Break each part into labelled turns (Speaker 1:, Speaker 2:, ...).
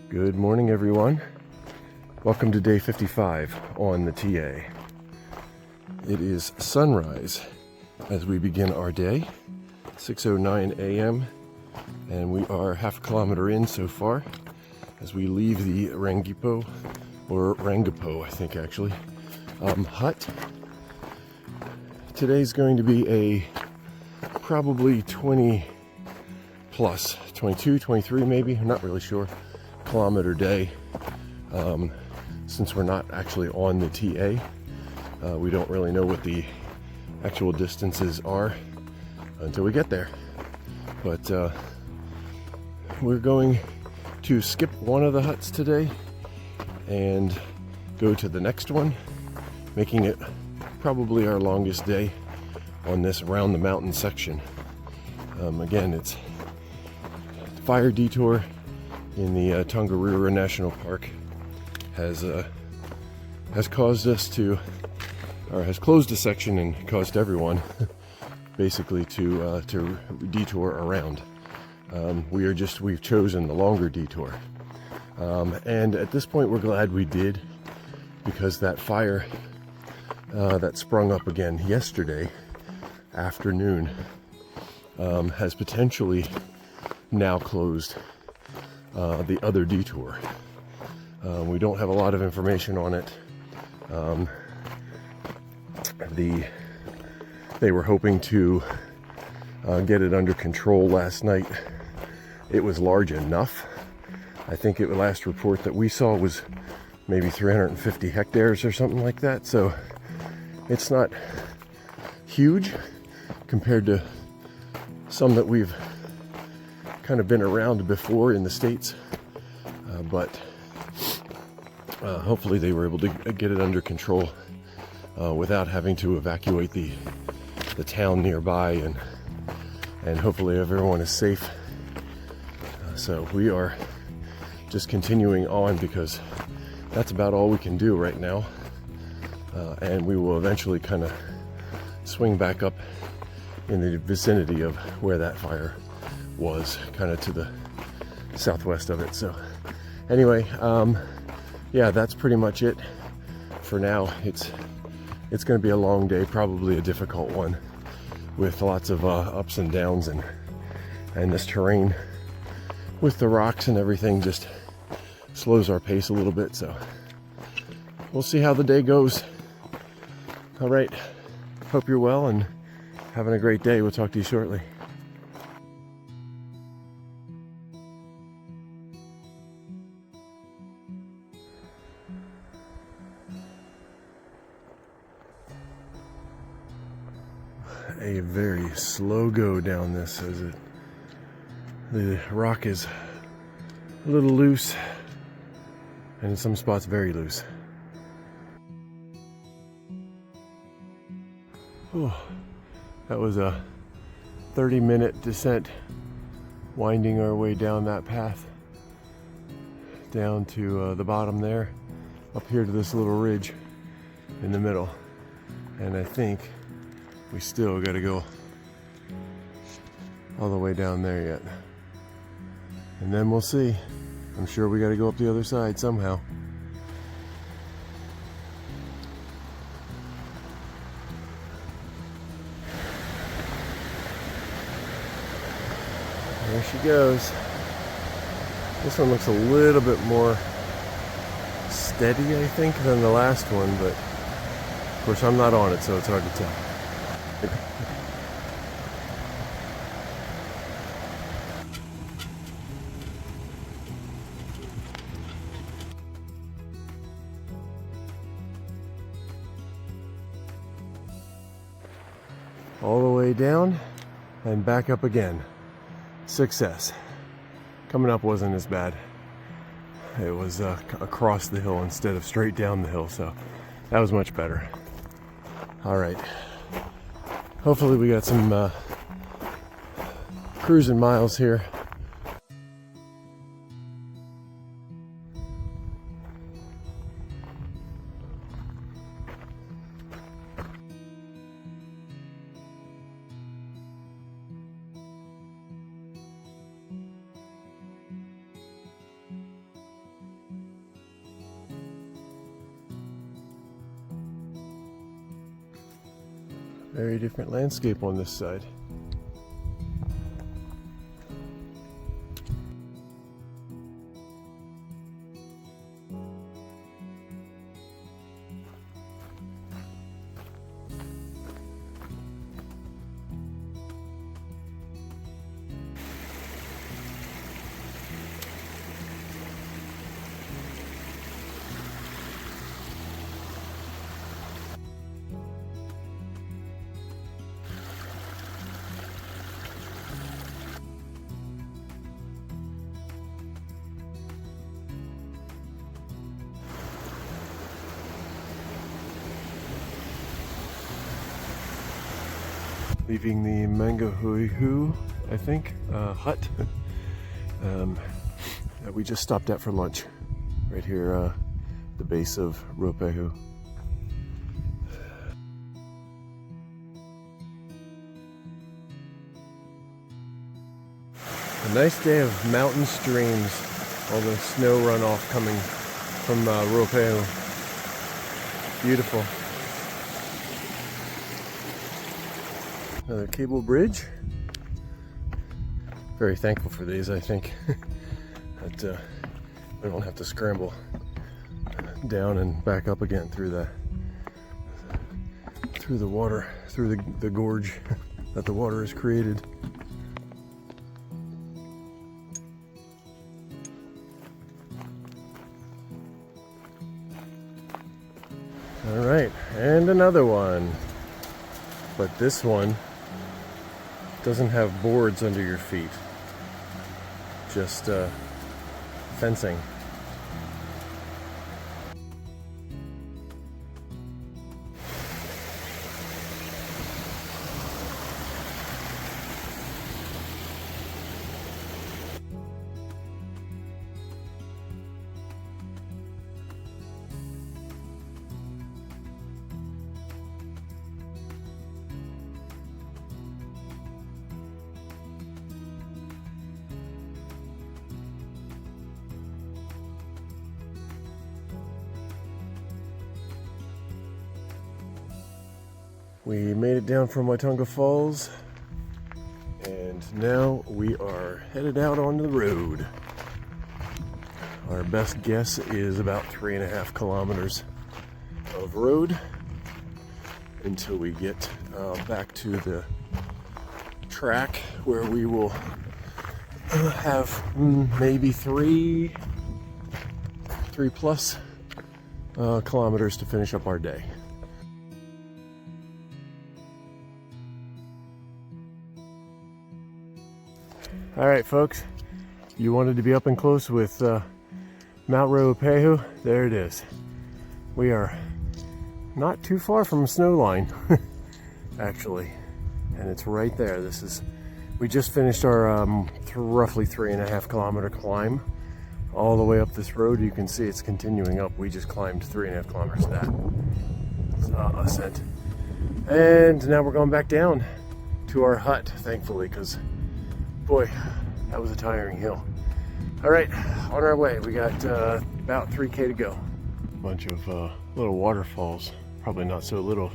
Speaker 1: Good morning, everyone. Welcome to day 55 on the TA. It is sunrise as we begin our day, 6:09 a.m., and we are half a kilometer in so far as we leave the Rangipo, or Rangipo, I think actually, hut. Today's going to be a probably 20 plus, 22, 23 maybe, I'm not really sure, kilometer day. Since we're not actually on the TA, we don't really know what the actual distances are until we get there. But we're going to skip one of the huts today and go to the next one, making it probably our longest day on this around the mountain section. Again, it's fire detour in the Tongariro National Park has caused us to, or has closed a section and caused everyone basically to detour around. We've chosen the longer detour, and at this point we're glad we did, because that fire that sprung up again yesterday afternoon has potentially now closed the other detour. We don't have a lot of information on it. They were hoping to get it under control last night. It was large enough. I think the last report that we saw was maybe 350 hectares or something like that. So it's not huge compared to some that we've kind of been around before in the States, but hopefully they were able to get it under control without having to evacuate the town nearby, and hopefully everyone is safe. So we are just continuing on because that's about all we can do right now, and we will eventually kind of swing back up in the vicinity of where that fire was, kind of to the southwest of it. So anyway, yeah, that's pretty much it for now. It's going to be a long day, probably a difficult one, with lots of ups and downs, and this terrain with the rocks and everything just slows our pace a little bit. So we'll see how the day goes. All right, hope you're well and having a great day. We'll talk to you shortly. A very slow go down this, as the rock is a little loose, and in some spots very loose. Oh, that was a 30-minute descent, winding our way down that path down to the bottom there, up here to this little ridge in the middle, and I think we still got to go all the way down there yet. And then we'll see. I'm sure we got to go up the other side somehow. There she goes. This one looks a little bit more steady, I think, than the last one, but of course I'm not on it, so it's hard to tell. All the way down and back up again. Success. Coming up wasn't as bad. It was across the hill instead of straight down the hill, so that was much better. All right. Hopefully we got some cruising miles here. Very different landscape on this side. Leaving the Mangahuihu, I think, hut that we just stopped at for lunch. Right here, the base of Ruapehu. A nice day of mountain streams, all the snow runoff coming from Ruapehu. Beautiful. Another cable bridge. Very thankful for these, I think. That we don't have to scramble down and back up again through the water, through the gorge that the water has created. All right, and another one. But this one doesn't have boards under your feet, just fencing. We made it down from Waitonga Falls, and now we are headed out on the road. Our best guess is about 3.5 kilometers of road until we get back to the track, where we will have maybe 3+ kilometers to finish up our day. All right, folks, you wanted to be up and close with Mount Ruapehu. There it is. We are not too far from snow line, actually, and it's right there. We just finished our roughly 3.5 kilometer climb all the way up this road. You can see it's continuing up. We just climbed 3.5 kilometers of that ascent, and now we're going back down to our hut, thankfully, because boy, that was a tiring hill. All right, on our way. We got about 3K to go. A bunch of little waterfalls, probably not so little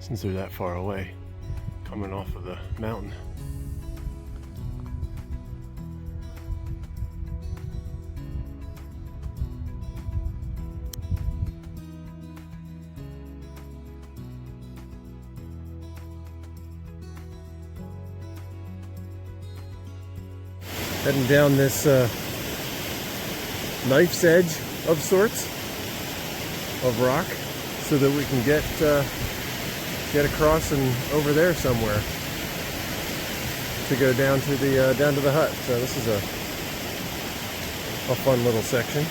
Speaker 1: since they're that far away, coming off of the mountain. Heading down this knife's edge of sorts of rock, so that we can get across and over there somewhere to go down to the hut. So this is a fun little section.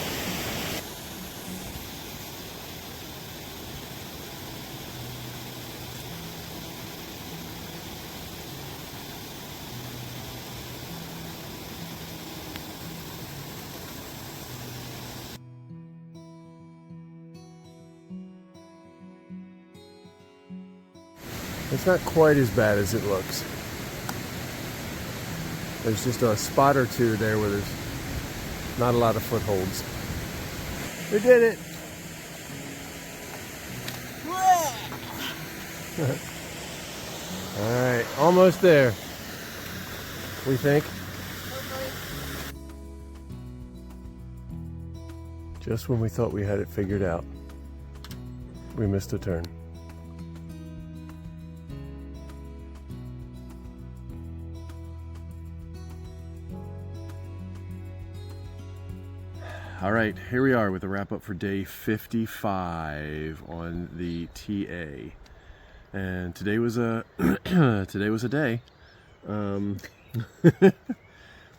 Speaker 1: It's not quite as bad as it looks. There's just a spot or two there where there's not a lot of footholds. We did it! All right, almost there. We think. Just when we thought we had it figured out, we missed a turn. All right, here we are with a wrap up for day 55 on the TA. And today was a day.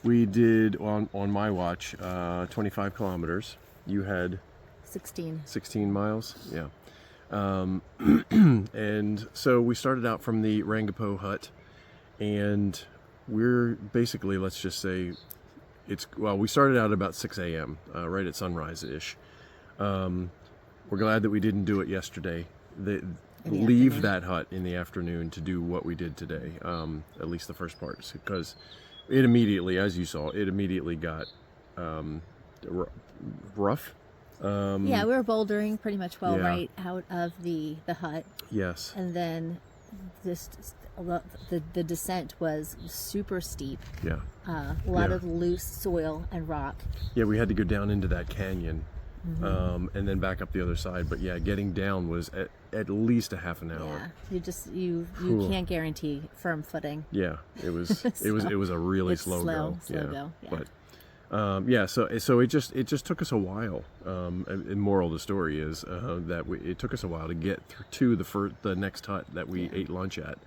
Speaker 1: We did on my watch 25 kilometers. You had 16 miles. Yeah. And so we started out from the Rangipo hut, and we're basically, let's just say, we started out about 6 a.m. Right at sunrise-ish. We're glad that we didn't do it yesterday. Leave that hut in the afternoon to do what we did today, at least the first part, because it immediately, as you saw, got rough.
Speaker 2: Yeah, we were bouldering pretty much right out of the hut.
Speaker 1: Yes.
Speaker 2: And then the descent was super steep.
Speaker 1: Yeah.
Speaker 2: A lot of loose soil and rock.
Speaker 1: Yeah, we had to go down into that canyon, and then back up the other side. But yeah, getting down was at least a half an hour.
Speaker 2: Yeah, you can't guarantee firm footing.
Speaker 1: Yeah, it was it was a really slow go.
Speaker 2: Yeah.
Speaker 1: But so it just took us a while. And moral of the story is that it took us a while to get to the next hut that we ate lunch at.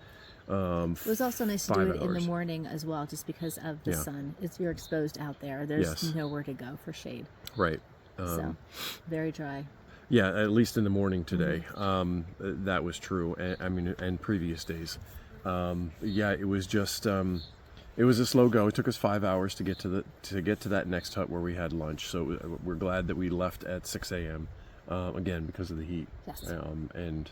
Speaker 2: It was also nice to do it in the morning as well, just because of the sun. You're exposed out there. There's nowhere to go for shade.
Speaker 1: Right.
Speaker 2: So very dry.
Speaker 1: Yeah, at least in the morning today. That was true. And previous days. It was just. It was a slow go. It took us 5 hours to get to that next hut where we had lunch. So we're glad that we left at 6 a.m. Again because of the heat.
Speaker 2: Yes.
Speaker 1: And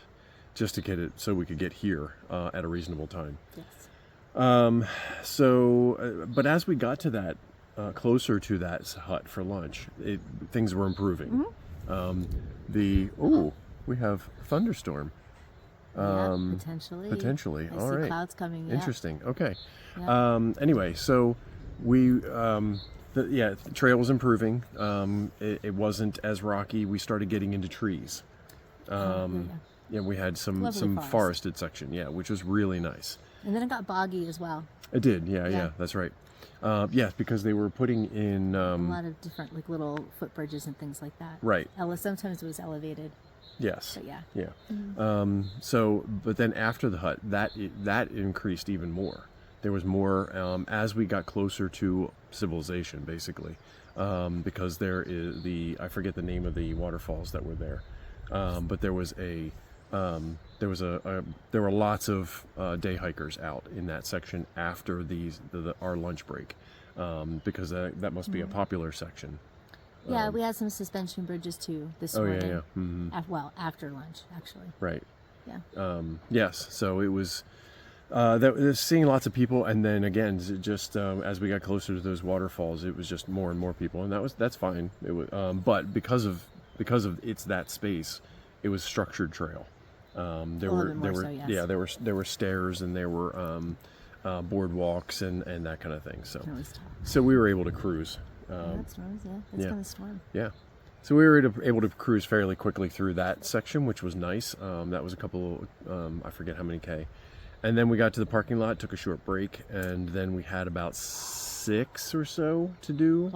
Speaker 1: just to get it so we could get here at a reasonable time.
Speaker 2: Yes.
Speaker 1: But as we got to that closer to that hut for lunch, things were improving. We have thunderstorm.
Speaker 2: Potentially.
Speaker 1: All right.
Speaker 2: Clouds coming.
Speaker 1: Interesting. Okay.
Speaker 2: Yeah.
Speaker 1: Anyway, so the trail was improving. It wasn't as rocky. We started getting into trees. Yeah, we had some forested section. Yeah, which was really nice.
Speaker 2: And then it got boggy as well.
Speaker 1: It did. Yeah, that's right. Yes, because they were putting in
Speaker 2: a lot of different little footbridges and things like that.
Speaker 1: Right.
Speaker 2: Sometimes it was elevated.
Speaker 1: Yes.
Speaker 2: But yeah.
Speaker 1: But then after the hut, that increased even more. There was more as we got closer to civilization, basically, because there is I forget the name of the waterfalls that were there, but there were lots of day hikers out in that section after our lunch break, because that must be a popular section.
Speaker 2: Yeah, we had some suspension bridges too this morning.
Speaker 1: Yeah. Mm-hmm.
Speaker 2: After lunch, actually.
Speaker 1: Right.
Speaker 2: Yeah.
Speaker 1: Yes. So it was seeing lots of people, and then again, just as we got closer to those waterfalls, it was just more and more people, and that's fine. It was, but because of it's that space, it was structured trail. There were stairs, and there were boardwalks and that kind of thing. So we were able to cruise.
Speaker 2: It's kind of storm.
Speaker 1: Yeah. So we were able to cruise fairly quickly through that section, which was nice. That was a couple, I forget how many K. And then we got to the parking lot, took a short break, and then we had about 6 or so to do.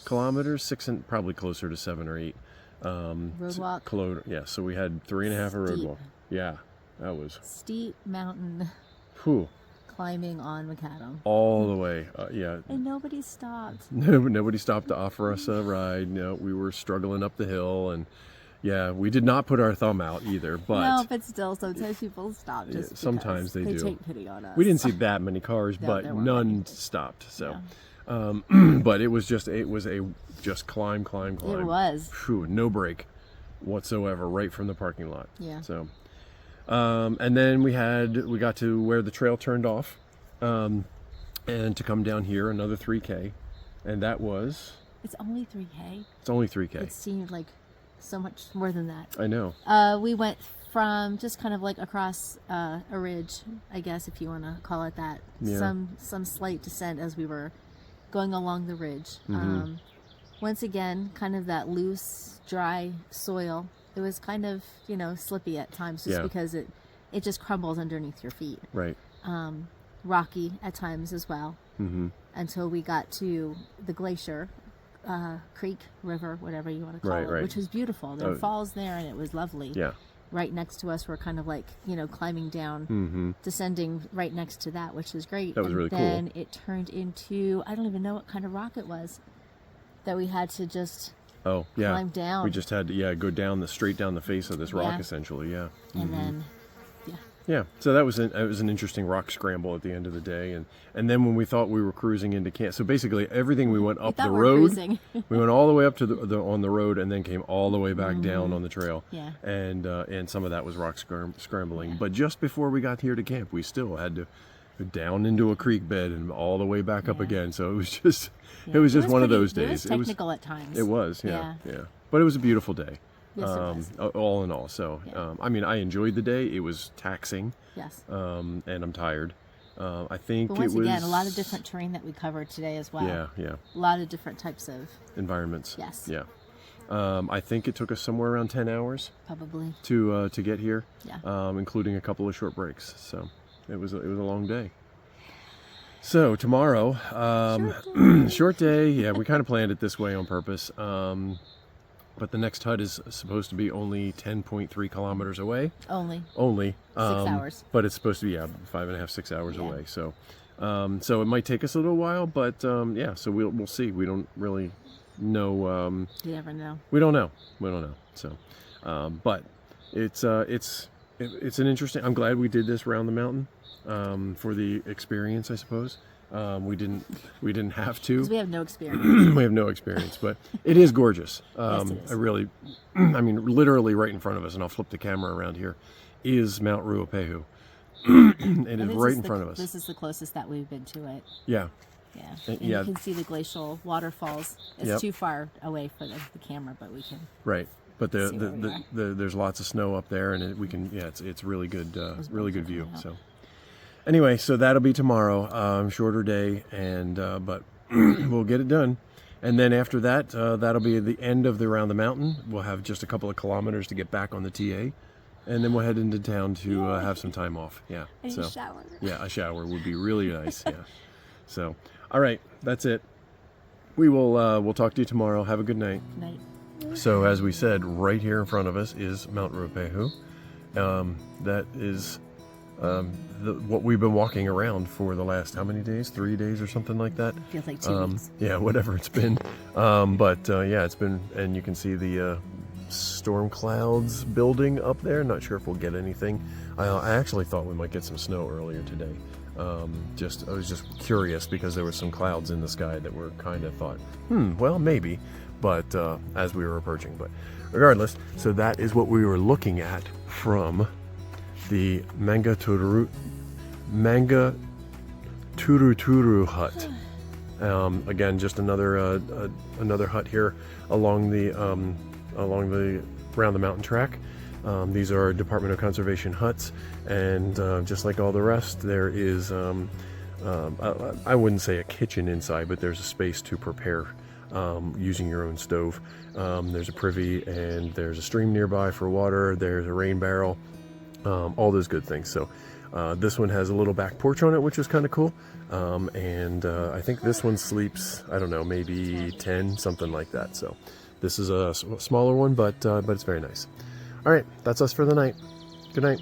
Speaker 1: Kilometers, 6 and probably closer to 7 or 8.
Speaker 2: Roadwalk.
Speaker 1: Yeah, so we had 3.5 a roadwalk. Yeah, that was.
Speaker 2: Steep mountain.
Speaker 1: Whew.
Speaker 2: Climbing on macadam
Speaker 1: all the way.
Speaker 2: And nobody stopped.
Speaker 1: Nobody stopped to offer us a ride. No, we were struggling up the hill, and we did not put our thumb out either. But
Speaker 2: still, sometimes people stop. Just
Speaker 1: sometimes they do.
Speaker 2: Take pity on us.
Speaker 1: We didn't see that many cars, but none stopped. So, but it was a climb. It
Speaker 2: was.
Speaker 1: Whew, no break whatsoever, right from the parking lot.
Speaker 2: Yeah.
Speaker 1: So. And then we got to where the trail turned off, and to come down here another 3K, and that was.
Speaker 2: It's only 3K.
Speaker 1: It's only 3K.
Speaker 2: It seemed like so much more than that.
Speaker 1: I know.
Speaker 2: We went from just kind of like across a ridge, I guess, if you want to call it that.
Speaker 1: Yeah.
Speaker 2: Some slight descent as we were going along the ridge.
Speaker 1: Mm-hmm.
Speaker 2: Once again, kind of that loose, dry soil. It was kind of, slippy at times just because it just crumbles underneath your feet.
Speaker 1: Right.
Speaker 2: Rocky at times as well.
Speaker 1: Mm-hmm.
Speaker 2: Until we got to the glacier, creek, river, whatever you want to call it, which was beautiful. There were falls there, and it was lovely.
Speaker 1: Yeah.
Speaker 2: Right next to us, we're kind of like, climbing down, descending right next to that, which was great.
Speaker 1: That was really cool.
Speaker 2: And then it turned into, I don't even know what kind of rock it was that we had to just climb down.
Speaker 1: We just had to, go down straight down the face of this rock, essentially, yeah.
Speaker 2: And then,
Speaker 1: Yeah, so that was an interesting rock scramble at the end of the day, and then when we thought we were cruising into camp, so basically everything we went up the road, we went all the way up to the on the road, and then came all the way back down on the trail, and some of that was rock scrambling. But just before we got here to camp, we still had to go down into a creek bed and all the way back up again. So it was just it was one of those days.
Speaker 2: It was technical at times.
Speaker 1: It was, yeah, but it was a beautiful day.
Speaker 2: Yes, it was.
Speaker 1: All in all. So, I mean, I enjoyed the day. It was taxing.
Speaker 2: Yes.
Speaker 1: And I'm tired. I think
Speaker 2: but once again, a lot of different terrain that we covered today as well.
Speaker 1: Yeah.
Speaker 2: A lot of different types of
Speaker 1: environments.
Speaker 2: Yes.
Speaker 1: Yeah. I think it took us somewhere around 10 hours.
Speaker 2: Probably.
Speaker 1: To get here.
Speaker 2: Yeah.
Speaker 1: Including a couple of short breaks. So, it was a long day. So tomorrow, short day. Yeah, we kind of planned it this way on purpose. But the next hut is supposed to be only 10.3 kilometers away. Only.
Speaker 2: 6 hours.
Speaker 1: But it's supposed to be 5.5, 6 hours away. So, so it might take us a little while, but so we'll see. We don't really know.
Speaker 2: You never know.
Speaker 1: We don't know. So, but it's an interesting. I'm glad we did this around the mountain for the experience, I suppose. We didn't have to.
Speaker 2: Because we have no experience.
Speaker 1: We have no experience, but it is gorgeous.
Speaker 2: Yes, it is.
Speaker 1: I mean, literally right in front of us, and I'll flip the camera around here, is Mount Ruapehu. It is right in front of us.
Speaker 2: This is the closest that we've been to it.
Speaker 1: Yeah.
Speaker 2: Yeah. And you can see the glacial waterfalls. It's too far away for the camera, but we can.
Speaker 1: Right. But there's lots of snow up there, and we can. Yeah, it's really good. Really good view. So. Anyway, so that'll be tomorrow. Shorter day, and but we'll get it done. And then after that, that'll be the end of the Around the Mountain. We'll have just a couple of kilometers to get back on the TA, and then we'll head into town to have some time off. Yeah.
Speaker 2: I need a shower.
Speaker 1: Yeah, a shower would be really nice. Yeah. So, all right, that's it. We'll talk to you tomorrow. Have a good night.
Speaker 2: Night.
Speaker 1: So as we said, right here in front of us is Mount Ruapehu. That is. What we've been walking around for the last how many days? 3 days or something like that.
Speaker 2: Feels like 2 weeks.
Speaker 1: Yeah, whatever it's been. It's been, and you can see the storm clouds building up there. Not sure if we'll get anything. I actually thought we might get some snow earlier today. I was just curious because there were some clouds in the sky that were kind of thought, well, maybe. But as we were approaching, but regardless, so that is what we were looking at from the Manga Turuturu hut. Again, just another hut here along the around the mountain track. These are Department of Conservation huts, and just like all the rest, there is I wouldn't say a kitchen inside, but there's a space to prepare using your own stove. There's a privy, and there's a stream nearby for water. There's a rain barrel. All those good things. So this one has a little back porch on it, which is kind of cool. And I think this one sleeps, I don't know, maybe 10, something like that. So this is a smaller one, but it's very nice. All right, that's us for the night. Good night.